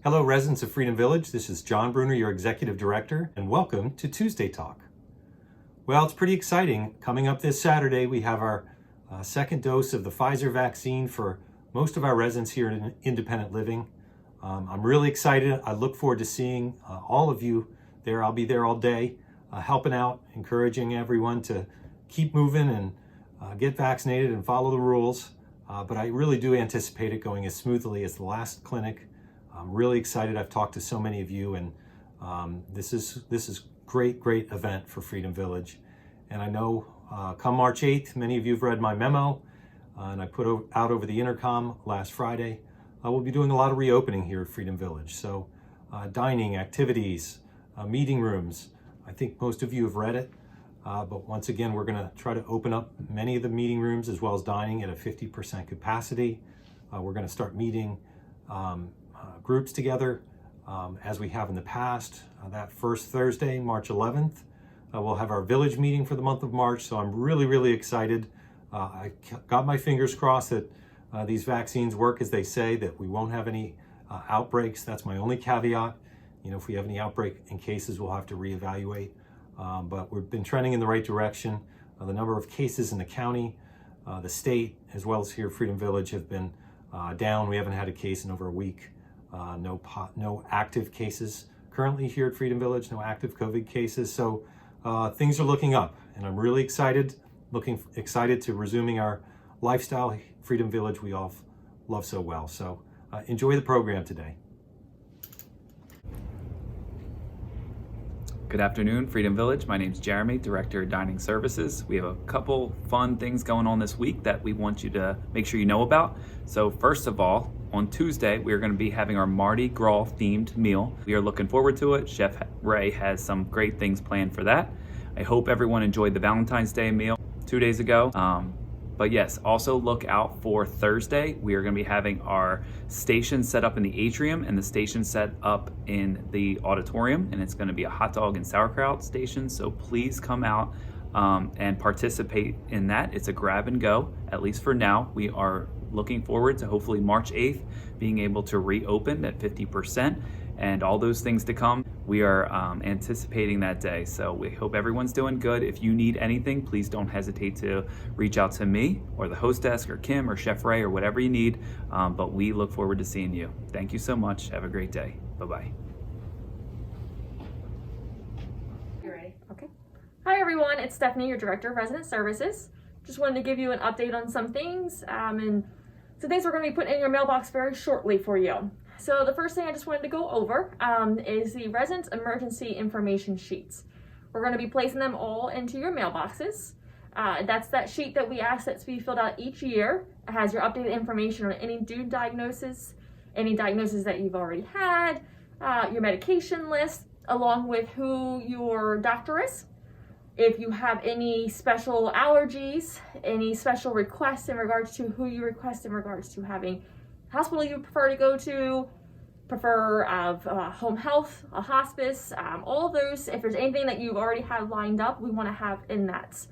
Hello, residents of Freedom Village. This is John Bruner, your Executive Director, and welcome to Tuesday Talk. Well, it's pretty exciting. Coming up this Saturday, we have our second dose of the Pfizer vaccine for most of our residents here in Independent Living. I'm really excited. I look forward to seeing all of you there. I'll be there all day, helping out, encouraging everyone to keep moving and get vaccinated and follow the rules. But I really do anticipate it going as smoothly as the last clinic. I'm really excited. I've talked to so many of you, and this is great event for Freedom Village. And I know come March 8th, many of you have read my memo, and I put out over the intercom last Friday. We'll be doing a lot of reopening here at Freedom Village. So dining, activities, meeting rooms. I think most of you have read it, but once again, we're going to try to open up many of the meeting rooms as well as dining at a 50% capacity. We're going to start meeting groups together as we have in the past. That first Thursday, March 11th, we'll have our village meeting for the month of March. So I'm really excited. I got my fingers crossed that these vaccines work as they say, that we won't have any outbreaks. That's my only caveat. You know, if we have any outbreak in cases, we'll have to reevaluate. But we've been trending in the right direction. The number of cases in the county, the state, as well as here Freedom Village have been down. We haven't had a case in over a week. No active cases currently here at Freedom Village, no active COVID cases. So things are looking up, and I'm really excited to resuming our lifestyle Freedom Village we all love so well. So enjoy the program today. Good afternoon, Freedom Village. My name is Jeremy, Director of Dining Services. We have a couple fun things going on this week that we want you to make sure you know about. So first of all, on Tuesday, we're going to be having our Mardi Gras themed meal. We are looking forward to it. Chef Ray has some great things planned for that. I hope everyone enjoyed the Valentine's Day meal 2 days ago. But yes, also look out for Thursday. We are going to be having our station set up in the atrium and the station set up in the auditorium, and it's going to be a hot dog and sauerkraut station. So please come out and participate in that. It's a grab and go, at least for now. We are looking forward to hopefully March 8th being able to reopen at 50% and all those things to come. We are anticipating that day. So we hope everyone's doing good. If you need anything, please don't hesitate to reach out to me or the host desk or Kim or Chef Ray or whatever you need. But we look forward to seeing you. Thank you so much. Have a great day. Bye-bye. You're ready. Okay. Hi everyone, it's Stephanie, your Director of Resident Services. Just wanted to give you an update on some things and some things we're going to be putting in your mailbox very shortly for you. So the first thing I just wanted to go over is the Resident Emergency Information Sheets. We're going to be placing them all into your mailboxes. That's that sheet that we ask that to be filled out each year. It has your updated information on any due diagnosis, any diagnoses that you've already had, your medication list, along with who your doctor is. If you have any special allergies, any special requests in regards to who you request in regards to having hospital you prefer to go to, home health, a hospice, all those. If there's anything that you've already had lined up, we want to have in that.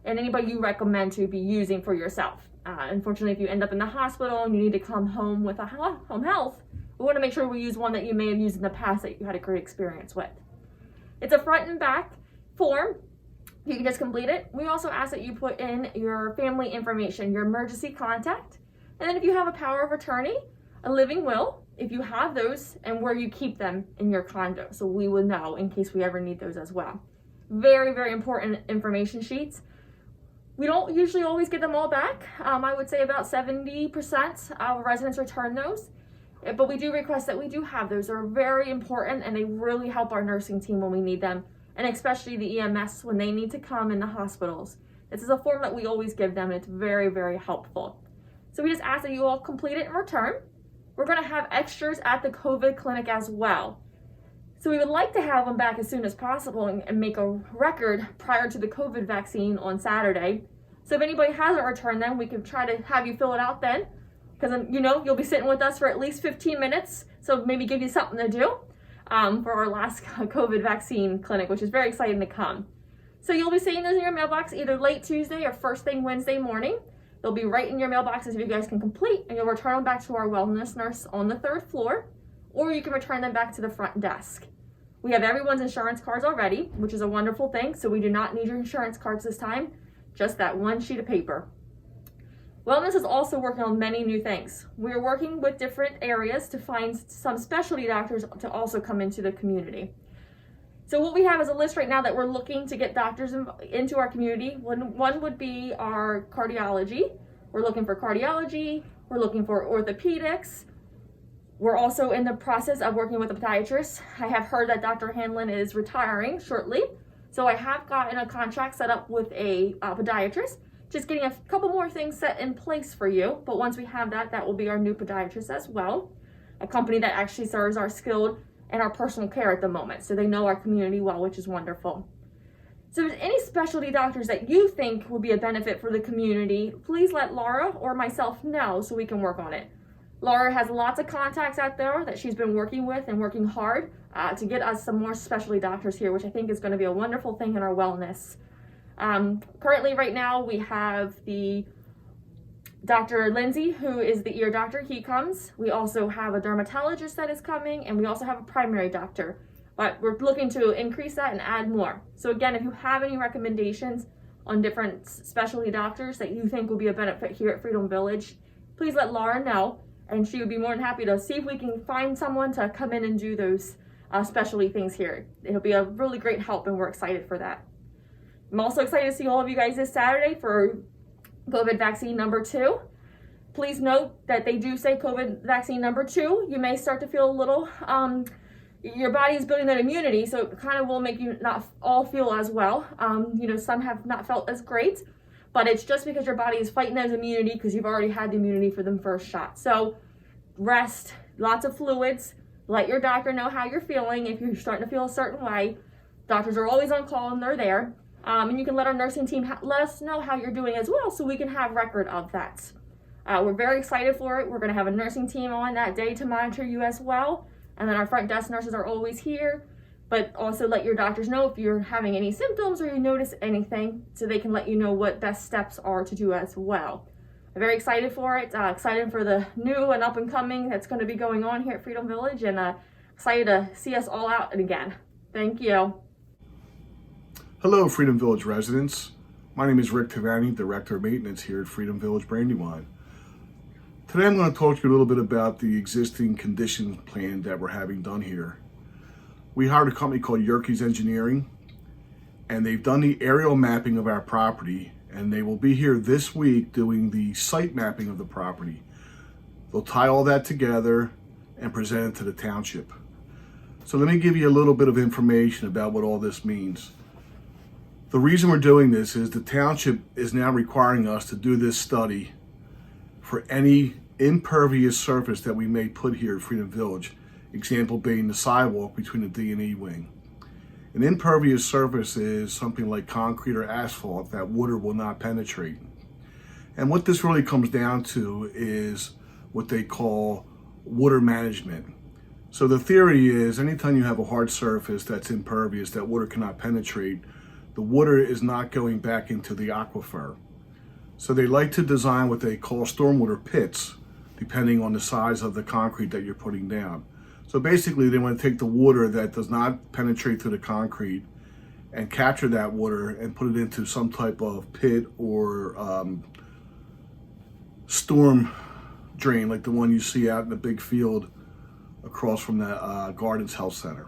And anybody you recommend to be using for yourself. Unfortunately, if you end up in the hospital and you need to come home with a home health, we want to make sure we use one that you may have used in the past that you had a great experience with. It's a front and back form. You can just complete it. We also ask that you put in your family information, your emergency contact, and then if you have a power of attorney, a living will, if you have those, and where you keep them in your condo, so we will know in case we ever need those as well. Very important information sheets. We don't usually always get them all back. I would say about 70% of residents return those, but we do request that we do have those. They're very important and they really help our nursing team when we need them, and especially the EMS when they need to come in the hospitals. This is a form that we always give them, and it's very helpful. So we just ask that you all complete it and return. We're going to have extras at the COVID clinic as well. So we would like to have them back as soon as possible and make a record prior to the COVID vaccine on Saturday. So if anybody hasn't returned them, we can try to have you fill it out then. Because you'll be sitting with us for at least 15 minutes. So maybe give you something to do for our last COVID vaccine clinic, which is very exciting to come. So you'll be seeing those in your mailbox either late Tuesday or first thing Wednesday morning. They'll be right in your mailboxes if you guys can complete, and you'll return them back to our wellness nurse on the 3rd floor. or you can return them back to the front desk. We have everyone's insurance cards already, which is a wonderful thing, so we do not need your insurance cards this time, just that one sheet of paper. Wellness is also working on many new things. We are working with different areas to find some specialty doctors to also come into the community. So what we have is a list right now that we're looking to get doctors into our community. One would be our cardiology. We're looking for cardiology. We're looking for orthopedics. We're also in the process of working with a podiatrist. I have heard that Dr. Hanlon is retiring shortly. So I have gotten a contract set up with a podiatrist. Just getting a couple more things set in place for you. But once we have that, that will be our new podiatrist as well. A company that actually serves our skilled and our personal care at the moment. So they know our community well, which is wonderful. So if there's any specialty doctors that you think will be a benefit for the community, please let Laura or myself know so we can work on it. Laura has lots of contacts out there that she's been working with and working hard to get us some more specialty doctors here, which I think is going to be a wonderful thing in our wellness. Currently right now we have the Dr. Lindsay, who is the ear doctor. He comes. We also have a dermatologist that is coming, and we also have a primary doctor. But we're looking to increase that and add more. So again, if you have any recommendations on different specialty doctors that you think will be a benefit here at Freedom Village, please let Laura know, and she would be more than happy to see if we can find someone to come in and do those specialty things here. It'll be a really great help, and we're excited for that. I'm also excited to see all of you guys this Saturday for COVID vaccine number 2. Please note that they do say COVID vaccine number 2. You may start to feel a little, your body is building that immunity, so it kind of will make you not all feel as well. Some have not felt as great, but it's just because your body is fighting that immunity because you've already had the immunity for the first shot. So rest, lots of fluids, let your doctor know how you're feeling. If you're starting to feel a certain way, doctors are always on call and they're there. And you can let our nursing team let us know how you're doing as well so we can have record of that. We're very excited for it. We're going to have a nursing team on that day to monitor you as well. And then our front desk nurses are always here. But also let your doctors know if you're having any symptoms or you notice anything so they can let you know what best steps are to do as well. I'm very excited for it. Excited for the new and up and coming that's going to be going on here at Freedom Village. And excited to see us all out again. Thank you. Hello, Freedom Village residents. My name is Rick Tavani, Director of Maintenance here at Freedom Village Brandywine. Today I'm going to talk to you a little bit about the existing condition plan that we're having done here. We hired a company called Yerkes Engineering, and they've done the aerial mapping of our property, and they will be here this week doing the site mapping of the property. They'll tie all that together and present it to the township. So let me give you a little bit of information about what all this means. The reason we're doing this is the township is now requiring us to do this study for any impervious surface that we may put here at Freedom Village, example being the sidewalk between the D&E wing. An impervious surface is something like concrete or asphalt that water will not penetrate. And what this really comes down to is what they call water management. So the theory is anytime you have a hard surface that's impervious, that water cannot penetrate, the water is not going back into the aquifer. So they like to design what they call stormwater pits, depending on the size of the concrete that you're putting down. So basically they want to take the water that does not penetrate through the concrete and capture that water and put it into some type of pit or storm drain, like the one you see out in the big field across from the Gardens Health Center.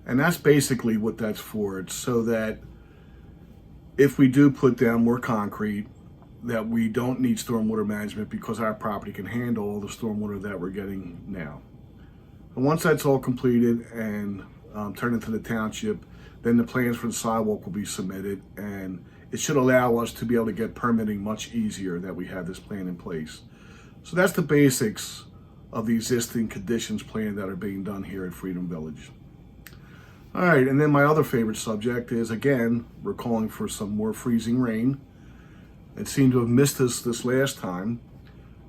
And that's basically what that's for. It's so that if we do put down more concrete, that we don't need stormwater management because our property can handle all the stormwater that we're getting now. And once that's all completed and turned into the township, then the plans for the sidewalk will be submitted, and it should allow us to be able to get permitting much easier that we have this plan in place. So that's the basics of the existing conditions plan that are being done here at Freedom Village. All right, and then my other favorite subject is, again, we're calling for some more freezing rain. It seemed to have missed us this last time,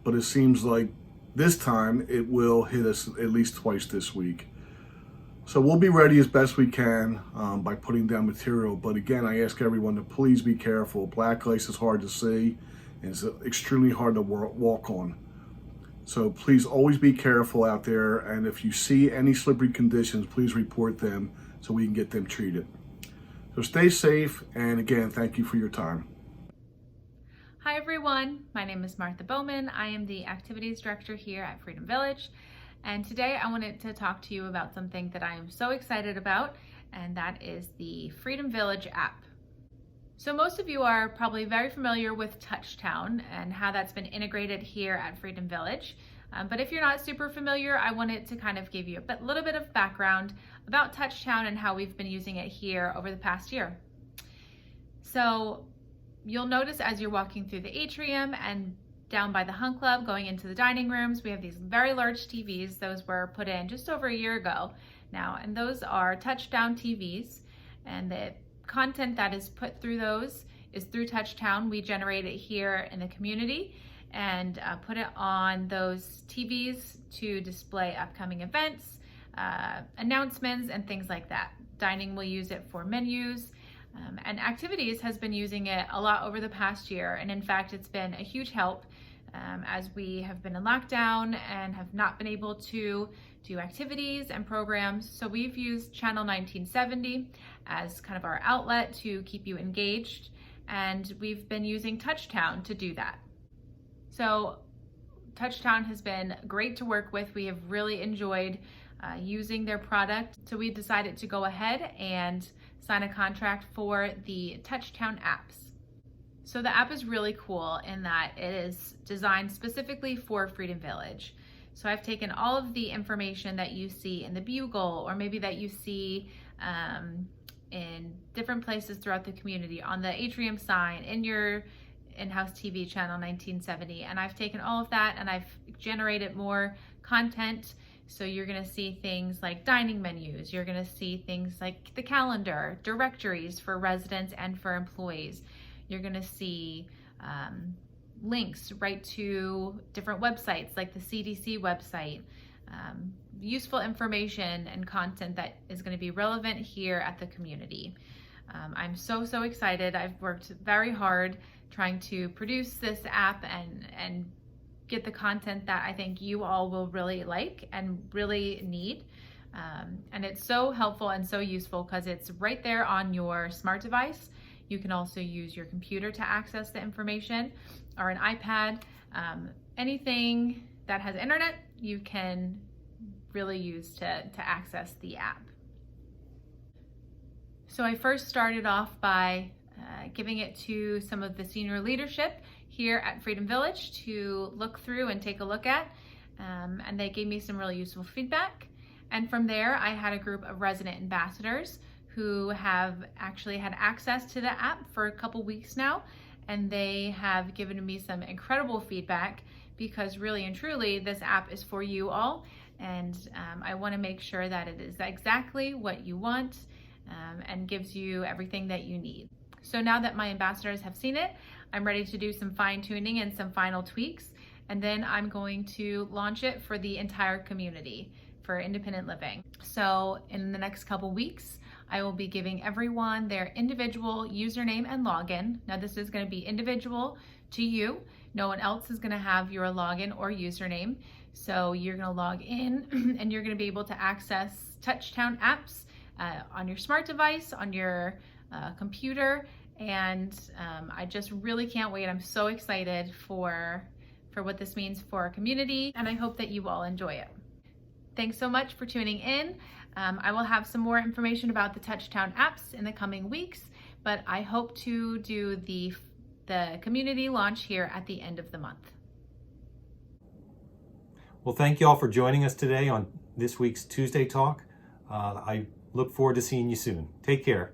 but it seems like this time it will hit us at least twice this week. So we'll be ready as best we can by putting down material. But again, I ask everyone to please be careful. Black ice is hard to see and it's extremely hard to walk on. So please always be careful out there, and if you see any slippery conditions, please report them so we can get them treated. So stay safe, and again, thank you for your time. Hi everyone, my name is Martha Bowman. I am the Activities Director here at Freedom Village, and today I wanted to talk to you about something that I am so excited about, and that is the Freedom Village app. So most of you are probably very familiar with Touchtown and how that's been integrated here at Freedom Village. But if you're not super familiar, I wanted to kind of give you a little bit of background about Touchtown and how we've been using it here over the past year. So you'll notice as you're walking through the atrium and down by the Hunt Club going into the dining rooms, we have these very large TVs. Those were put in just over a year ago now, and those are Touchtown TVs, and the content that is put through those is through Touchtown. We generate it here in the community and put it on those TVs to display upcoming events, announcements, and things like that. Dining will use it for menus, and Activities has been using it a lot over the past year. And in fact, it's been a huge help as we have been in lockdown and have not been able to do activities and programs. So we've used Channel 1970 as kind of our outlet to keep you engaged. And we've been using Touchtown to do that. So Touchtown has been great to work with. We have really enjoyed using their product. So we decided to go ahead and sign a contract for the Touchtown apps. So the app is really cool in that it is designed specifically for Freedom Village. So I've taken all of the information that you see in the Bugle, or maybe that you see in different places throughout the community, on the atrium sign, in your in-house TV channel 1970, and I've taken all of that and I've generated more content. So you're gonna see things like dining menus, you're gonna see things like the calendar, directories for residents and for employees. You're gonna see links right to different websites like the CDC website, useful information and content that is going to be relevant here at the community. I'm so excited. I've worked very hard trying to produce this app and get the content that I think you all will really like and really need. And it's so helpful and so useful because it's right there on your smart device. You can also use your computer to access the information, or an iPad. Anything that has internet, you can really use to access the app. So I first started off by giving it to some of the senior leadership here at Freedom Village to look through and take a look at, and they gave me some really useful feedback. And from there, I had a group of resident ambassadors who have actually had access to the app for a couple weeks now, and they have given me some incredible feedback because really and truly this app is for you all, and I want to make sure that it is exactly what you want and gives you everything that you need. So now that my ambassadors have seen it, I'm ready to do some fine-tuning and some final tweaks, and then I'm going to launch it for the entire community for independent living. So in the next couple weeks, I will be giving everyone their individual username and login. Now this is going to be individual to you. No one else is going to have your login or username. So you're going to log in and you're going to be able to access Touchtown apps on your smart device, on your computer. And I just really can't wait. I'm so excited for what this means for our community, and I hope that you all enjoy it. Thanks so much for tuning in. I will have some more information about the Touchtown apps in the coming weeks, but I hope to do the community launch here at the end of the month. Well, thank you all for joining us today on this week's Tuesday Talk. I look forward to seeing you soon. Take care.